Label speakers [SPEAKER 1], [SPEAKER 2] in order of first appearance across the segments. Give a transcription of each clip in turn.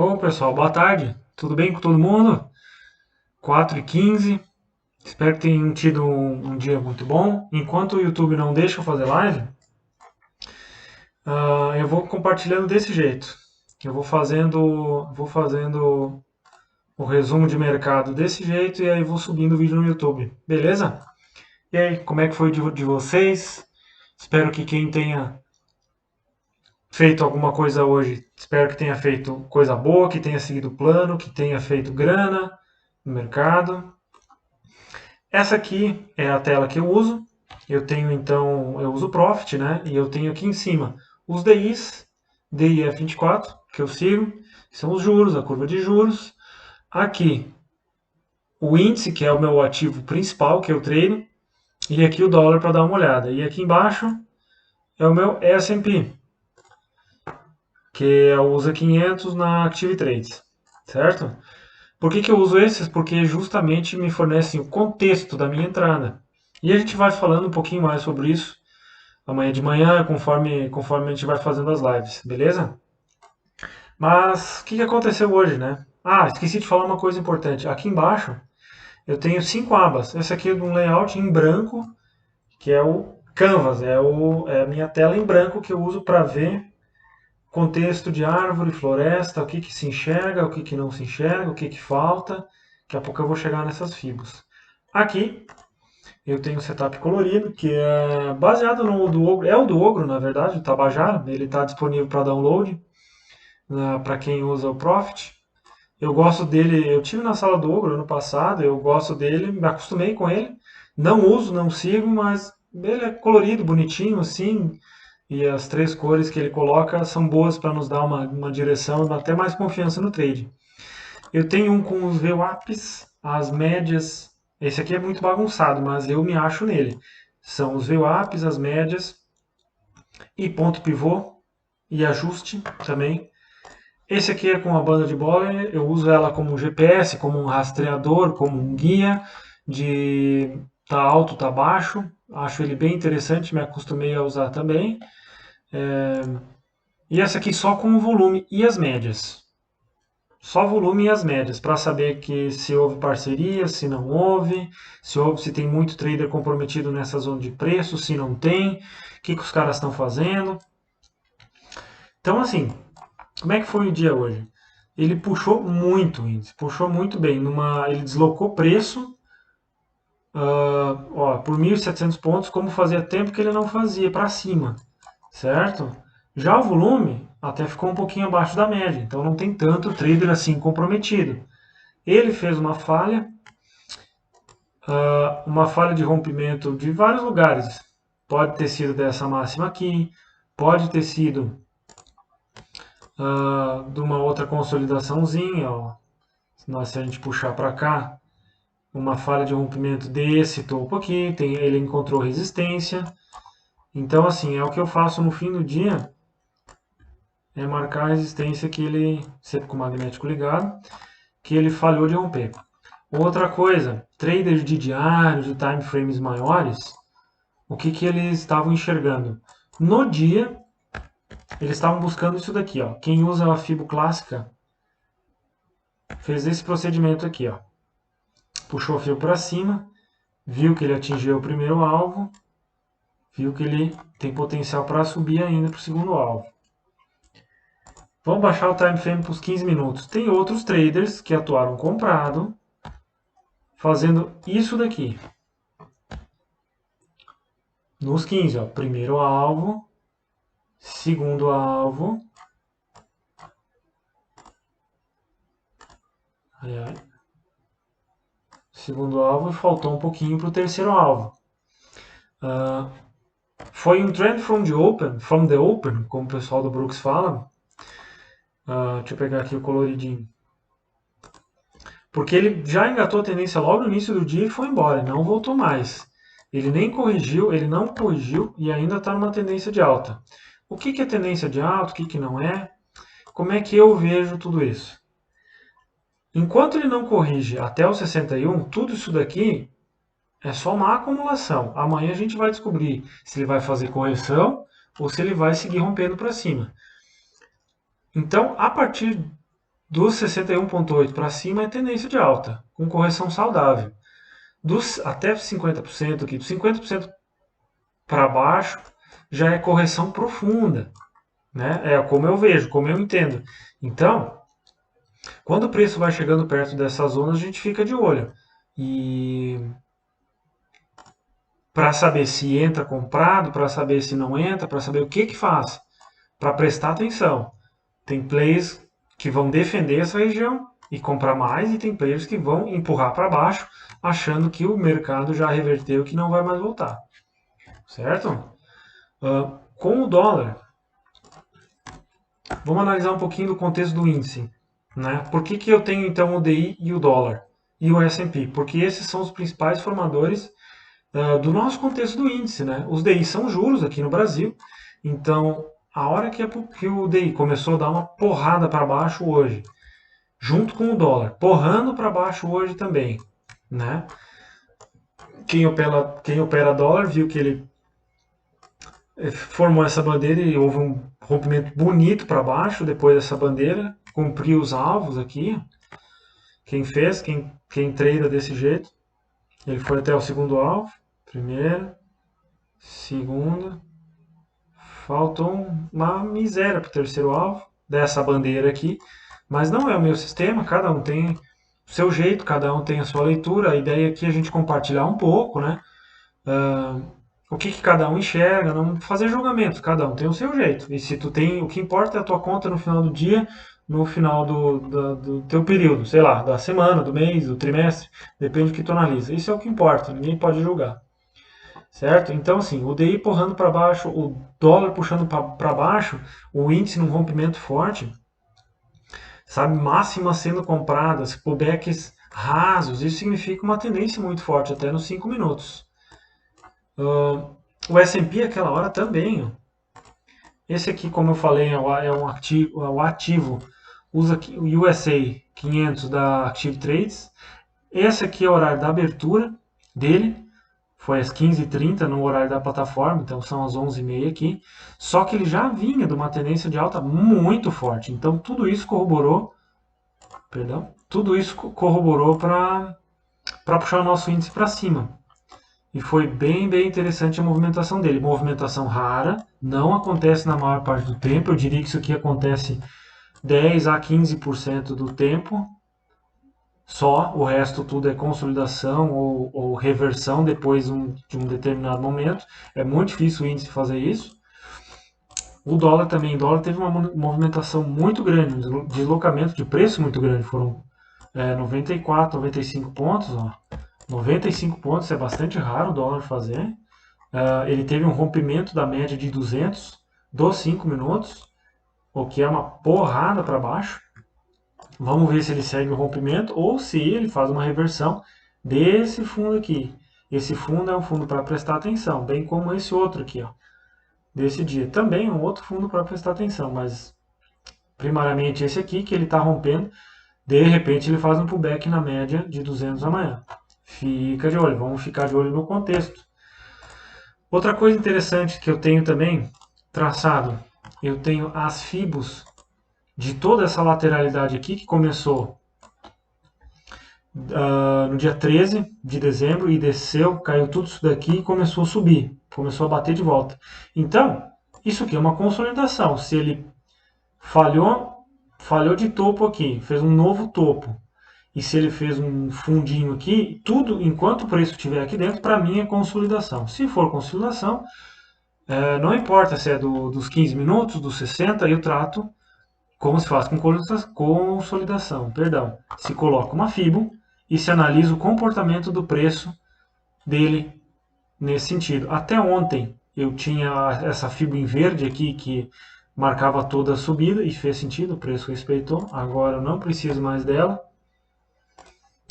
[SPEAKER 1] Ô pessoal, boa tarde. Tudo bem com todo mundo? 4h15. Espero que tenham tido um dia muito bom. Enquanto o YouTube não deixa eu fazer live, eu vou compartilhando desse jeito. Eu vou fazendo o resumo de mercado desse jeito e aí vou subindo o vídeo no YouTube. Beleza? E aí, como é que foi de vocês? Espero que quem tenha feito alguma coisa hoje, espero que tenha feito coisa boa, que tenha seguido o plano, que tenha feito grana no mercado. Essa aqui é a tela que eu uso. Eu tenho então, eu uso o Profit, né? E eu tenho aqui em cima os DIs, DIF24, que eu sigo, que são os juros, a curva de juros. Aqui o índice, que é o meu ativo principal que eu treino, e aqui o dólar para dar uma olhada. E aqui embaixo é o meu S&P, que é o USA 500 na Active Trades, certo? Por que eu uso esses? Porque justamente me fornecem o contexto da minha entrada. E a gente vai falando um pouquinho mais sobre isso amanhã de manhã, conforme a gente vai fazendo as lives, beleza? Mas o que aconteceu hoje, né? Ah, esqueci de falar uma coisa importante. Aqui embaixo eu tenho 5 abas. Esse aqui é um layout em branco, que é o Canvas, é a minha tela em branco que eu uso para ver contexto de árvore, floresta, o que se enxerga, o que não se enxerga, o que falta. Daqui a pouco eu vou chegar nessas fibras. Aqui eu tenho um setup colorido, que é baseado no do Ogro. É o do Ogro, na verdade, o Tabajara. Ele está disponível para download, para quem usa o Profit. Eu gosto dele, eu tive na sala do Ogro ano passado, eu gosto dele, me acostumei com ele. Não uso, não sigo, mas ele é colorido, bonitinho, assim. E as 3 cores que ele coloca são boas para nos dar uma direção, dá até mais confiança no trade. Eu tenho um com os VWAPs, as médias. Esse aqui é muito bagunçado, mas eu me acho nele. São os VWAPs, as médias e ponto pivô e ajuste também. Esse aqui é com a banda de Bollinger, eu uso ela como um GPS, como um rastreador, como um guia de tá alto, tá baixo. Acho ele bem interessante, me acostumei a usar também. E essa aqui só com o volume e as médias. Só volume e as médias, para saber que se houve parceria, se não houve, se tem muito trader comprometido nessa zona de preço, se não tem, o que os caras estão fazendo. Então, assim, como é que foi o dia hoje? Ele puxou muito o índice, puxou muito bem. Ele deslocou preço por 1.700 pontos, como fazia tempo que ele não fazia, para cima, certo? Já o volume até ficou um pouquinho abaixo da média, então não tem tanto trader assim comprometido. Ele fez uma falha de rompimento de vários lugares. Pode ter sido dessa máxima aqui, pode ter sido de uma outra consolidaçãozinha. Ó. Se a gente puxar para cá, uma falha de rompimento desse topo aqui, ele encontrou resistência. Então, assim, é o que eu faço no fim do dia, é marcar a resistência que ele, sempre com o magnético ligado, que ele falhou de romper. Outra coisa, traders de diário, de time frames maiores, o que eles estavam enxergando? No dia, eles estavam buscando isso daqui, ó. Quem usa a Fibo clássica fez esse procedimento aqui, ó. Puxou o fio para cima, viu que ele atingiu o primeiro alvo, viu que ele tem potencial para subir ainda para o segundo alvo. Vamos baixar o time frame para os 15 minutos. Tem outros traders que atuaram comprado, fazendo isso daqui. Nos 15, ó, primeiro alvo, segundo alvo. Segundo alvo e faltou um pouquinho para o terceiro alvo. Foi um trend from the open, como o pessoal do Brooks fala. Deixa eu pegar aqui o coloridinho. Porque ele já engatou a tendência logo no início do dia e foi embora, não voltou mais. Ele nem corrigiu, ele não corrigiu e ainda está numa tendência de alta. O que é tendência de alta, o que não é? Como é que eu vejo tudo isso? Enquanto ele não corrige até o 61, tudo isso daqui é só uma acumulação. Amanhã a gente vai descobrir se ele vai fazer correção ou se ele vai seguir rompendo para cima. Então, a partir Dos 61,8 para cima é tendência de alta, com correção saudável. Dos até 50% aqui, dos 50% para baixo, já é correção profunda, né? É como eu vejo, como eu entendo. Então, quando o preço vai chegando perto dessas zonas, a gente fica de olho. E para saber se entra comprado, para saber se não entra, para saber o que que faz, para prestar atenção. Tem players que vão defender essa região e comprar mais, e tem players que vão empurrar para baixo, achando que o mercado já reverteu, que não vai mais voltar. Certo? Com o dólar, vamos analisar um pouquinho do contexto do índice. Né? Por que eu tenho então o DI e o dólar e o S&P? Porque esses são os principais formadores do nosso contexto do índice. Né? Os DI são juros aqui no Brasil, então a hora que o DI começou a dar uma porrada para baixo hoje, junto com o dólar, porrando para baixo hoje também, né? Quem opera dólar viu que ele formou essa bandeira e houve um rompimento bonito para baixo depois dessa bandeira, cumpriu os alvos aqui. Quem fez, quem treina desse jeito, ele foi até o segundo alvo, primeira, segunda, faltou uma miséria para o terceiro alvo dessa bandeira aqui, mas não é o meu sistema, cada um tem o seu jeito, cada um tem a sua leitura, a ideia aqui é a gente compartilhar um pouco, né? O que cada um enxerga, não fazer julgamentos, cada um tem o seu jeito. E se tu tem, o que importa é a tua conta no final do dia, no final do teu período, sei lá, da semana, do mês, do trimestre, depende do que tu analisa. Isso é o que importa, ninguém pode julgar. Certo? Então, assim, o DI porrando para baixo, o dólar puxando para baixo, o índice num rompimento forte, sabe, máximas sendo compradas, pullbacks rasos, isso significa uma tendência muito forte, até nos 5 minutos. O S&P aquela hora também. Esse aqui, como eu falei, é o ativo, usa o USA 500 da Active Trades. Esse aqui é o horário da abertura dele, foi às 15h30 no horário da plataforma, então são as 11h30 aqui. Só que ele já vinha de uma tendência de alta muito forte, então tudo isso corroborou, para puxar o nosso índice para cima. E foi bem interessante a movimentação dele. Movimentação rara, não acontece na maior parte do tempo. Eu diria que isso aqui acontece 10 a 15% do tempo. Só, o resto tudo é consolidação ou reversão depois de um determinado momento. É muito difícil o índice fazer isso. O dólar também. O dólar teve uma movimentação muito grande, um deslocamento de preço muito grande. Foram 94, 95 pontos. Ó. 95 pontos é bastante raro o dólar fazer. Ele teve um rompimento da média de 200 dos 5 minutos, o que é uma porrada para baixo. Vamos ver se ele segue o rompimento ou se ele faz uma reversão desse fundo aqui. Esse fundo é um fundo para prestar atenção, bem como esse outro aqui, ó, desse dia. Também é um outro fundo para prestar atenção, mas primariamente esse aqui que ele está rompendo. De repente ele faz um pullback na média de 200 amanhã. Fica de olho, vamos ficar de olho no contexto. Outra coisa interessante que eu tenho também traçado, eu tenho as fibos de toda essa lateralidade aqui que começou no dia 13 de dezembro e desceu, caiu tudo isso daqui e começou a subir, começou a bater de volta. Então, isso aqui é uma consolidação. Se ele falhou de topo aqui, fez um novo topo, e se ele fez um fundinho aqui, tudo, enquanto o preço estiver aqui dentro, para mim é consolidação. Se for consolidação, não importa se é dos 15 minutos, dos 60, eu trato como se faz com consolidação. Se coloca uma FIBO e se analisa o comportamento do preço dele nesse sentido. Até ontem eu tinha essa FIBO em verde aqui que marcava toda a subida e fez sentido, o preço respeitou. Agora eu não preciso mais dela.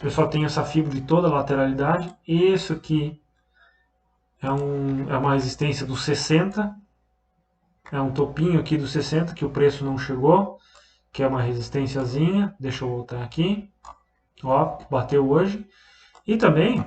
[SPEAKER 1] Eu só tenho essa fibra de toda a lateralidade. Isso aqui é uma resistência do 60. É um topinho aqui do 60 que o preço não chegou, que é uma resistênciazinha. Deixa eu voltar aqui. Ó, bateu hoje. E também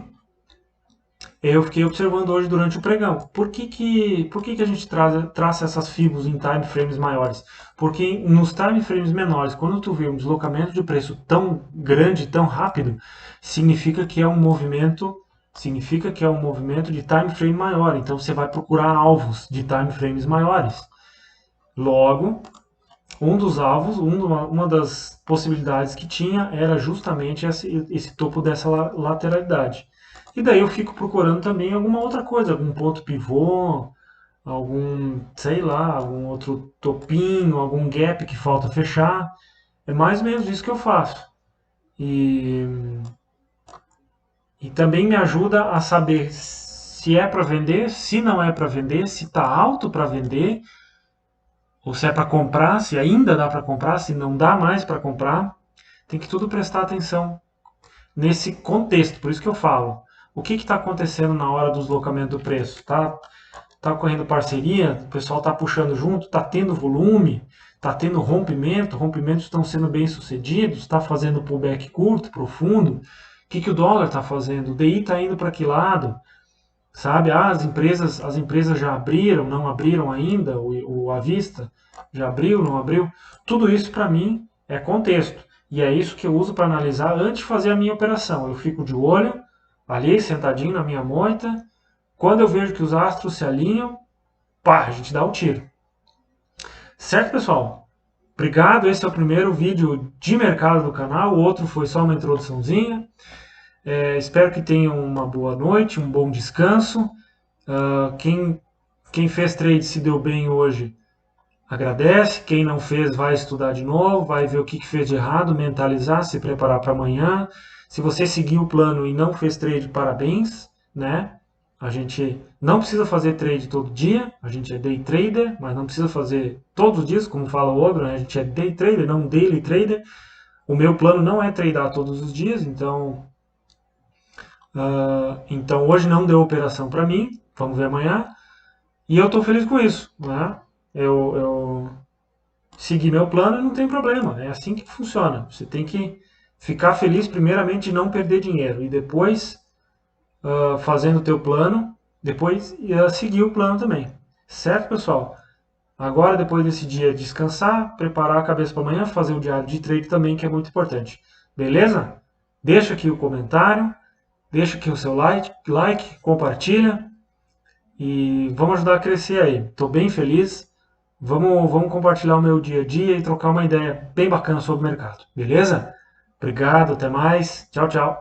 [SPEAKER 1] Eu fiquei observando hoje durante o pregão. Por que que a gente traça essas fibras em time frames maiores? Porque nos time frames menores, quando tu vê um deslocamento de preço tão grande, tão rápido, significa que é um movimento, significa que é um movimento de time frame maior. Então você vai procurar alvos de time frames maiores. Logo, um dos alvos, uma das possibilidades que tinha era justamente esse topo dessa lateralidade. E daí eu fico procurando também alguma outra coisa, algum ponto pivô, algum, sei lá, algum outro topinho, algum gap que falta fechar. É mais ou menos isso que eu faço. E, e também me ajuda a saber se é para vender, se não é para vender, se está alto para vender, ou se é para comprar, se ainda dá para comprar, se não dá mais para comprar. Tem que tudo prestar atenção nesse contexto. Por isso que eu falo, o que está acontecendo na hora do deslocamento do preço? Tá ocorrendo parceria? O pessoal está puxando junto? Está tendo volume? Está tendo rompimento? Rompimentos estão sendo bem sucedidos? Está fazendo pullback curto, profundo? O que o dólar está fazendo? O DI está indo para que lado? Sabe? Ah, as empresas já abriram, não abriram ainda, o à vista já abriu, não abriu. Tudo isso para mim é contexto. E é isso que eu uso para analisar antes de fazer a minha operação. Eu fico de olho, ali, sentadinho na minha moita. Quando eu vejo que os astros se alinham, pá, a gente dá o tiro. Certo, pessoal? Obrigado. Esse é o primeiro vídeo de mercado do canal. O outro foi só uma introduçãozinha. Espero que tenham uma boa noite, um bom descanso. Quem fez trade se deu bem hoje, agradece. Quem não fez, vai estudar de novo, vai ver o que fez de errado, mentalizar, se preparar para amanhã. Se você seguiu o plano e não fez trade, parabéns, né? A gente não precisa fazer trade todo dia, a gente é day trader, mas não precisa fazer todos os dias, como fala o outro, né? A gente é day trader, não daily trader. O meu plano não é tradar todos os dias, então hoje não deu operação para mim, vamos ver amanhã. E eu estou feliz com isso, né? Eu segui meu plano e não tem problema, é assim que funciona. Você tem que ficar feliz primeiramente de não perder dinheiro e depois, fazendo o teu plano, depois seguir o plano também. Certo, pessoal? Agora, depois desse dia, descansar, preparar a cabeça para amanhã, fazer o diário de trade também, que é muito importante. Beleza? Deixa aqui o comentário, deixa aqui o seu like, compartilha. E vamos ajudar a crescer aí. Estou bem feliz. Vamos compartilhar o meu dia a dia e trocar uma ideia bem bacana sobre o mercado. Beleza? Obrigado, até mais. Tchau, tchau.